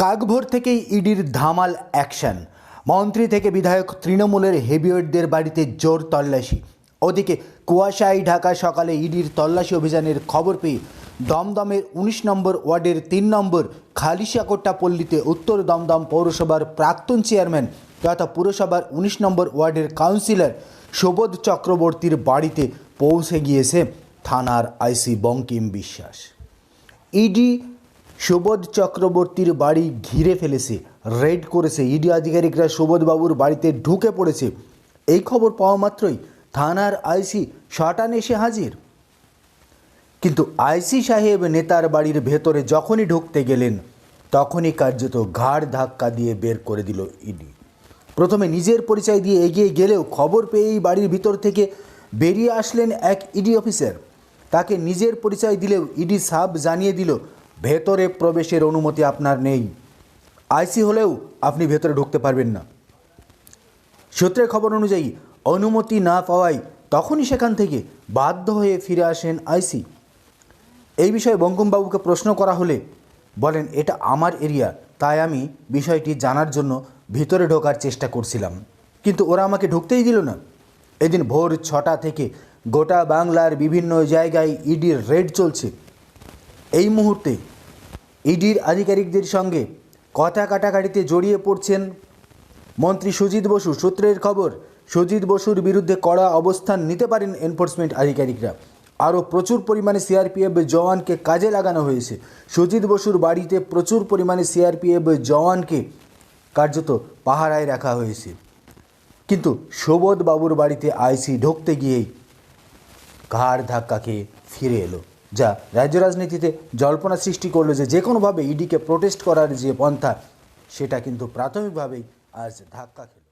কাকভোর থেকেই ইডির ধামাল অ্যাকশন। মন্ত্রী থেকে বিধায়ক তৃণমূলের হেভিওয়েটদের বাড়িতে জোর তল্লাশি। ওদিকে কুয়াশায় ঢাকা সকালে ইডির তল্লাশি অভিযানের খবর পেয়ে দমদমের ১৯ নম্বর ওয়ার্ডের ৩ নম্বর খালিশাকোট্টা পল্লীতে উত্তর দমদম পৌরসভার প্রাক্তন চেয়ারম্যান তথা পুরসভার ১৯ নম্বর ওয়ার্ডের কাউন্সিলর সুবোধ চক্রবর্তীর বাড়িতে পৌঁছে গিয়েছে থানার আইসি বঙ্কিম বিশ্বাস। ইডি সুবোধ চক্রবর্তীর বাড়ি ঘিরে ফেলেছে, রেড করেছে। ইডি আধিকারিকরা সুবোধবাবুর বাড়িতে ঢুকে পড়েছে। এই খবর পাওয়া মাত্রই থানার আইসি শটান এসে হাজির। কিন্তু আইসি সাহেব নেতার বাড়ির ভেতরে যখনই ঢুকতে গেলেন তখনই কার্যত ঘাড় ধাক্কা দিয়ে বের করে দিল ইডি। প্রথমে নিজের পরিচয় দিয়ে এগিয়ে গেলেও খবর পেয়েই বাড়ির ভিতর থেকে বেরিয়ে আসলেন এক ইডি অফিসার। তাকে নিজের পরিচয় দিলেও ইডি সাব জানিয়ে দিল, ভেতরে প্রবেশের অনুমতি আপনার নেই। আইসি হলেও আপনি ভেতরে ঢুকতে পারবেন না। সূত্রের খবর অনুযায়ী অনুমতি না পাওয়ায় তখনই সেখান থেকে বাধ্য হয়ে ফিরে আসেন আইসি। এই বিষয়ে বঙ্কিমবাবুকে প্রশ্ন করা হলে বলেন, এটা আমার এরিয়া, তাই আমি বিষয়টি জানার জন্য ভিতরে ঢোকার চেষ্টা করছিলাম, কিন্তু ওরা আমাকে ঢুকতেই দিল না। এদিন ভোর ৬টা থেকে গোটা বাংলার বিভিন্ন জায়গায় ইডির রেড চলছে। এই মুহূর্তে ইডির আধিকারিকদের সঙ্গে কথা কাটাকাটিতে জড়িয়ে পড়ছেন মন্ত্রী সুজিত বসু। সূত্রের খবর, সুজিত বসুর বিরুদ্ধে কড়া অবস্থান নিতে পারেন এনফোর্সমেন্ট আধিকারিকরা। আরও প্রচুর পরিমাণে সিআরপিএফ জওয়ানকে কাজে লাগানো হয়েছে। সুজিত বসুর বাড়িতে প্রচুর পরিমাণে সিআরপিএফ জওয়ানকে কার্যত পাহারায় রাখা হয়েছে। কিন্তু সুবোধ বাবুর বাড়িতে আইসি ঢুকতে গিয়েই ঘাড় ধাক্কা খেয়ে ফিরে এলো, যা রাজ্য রাজনীতিতে জল্পনা সৃষ্টি করলো যে কোনোভাবে ইডিকে প্রোটেস্ট করার যে পন্থা, সেটা কিন্তু প্রাথমিকভাবেই আজ ধাক্কা খেল।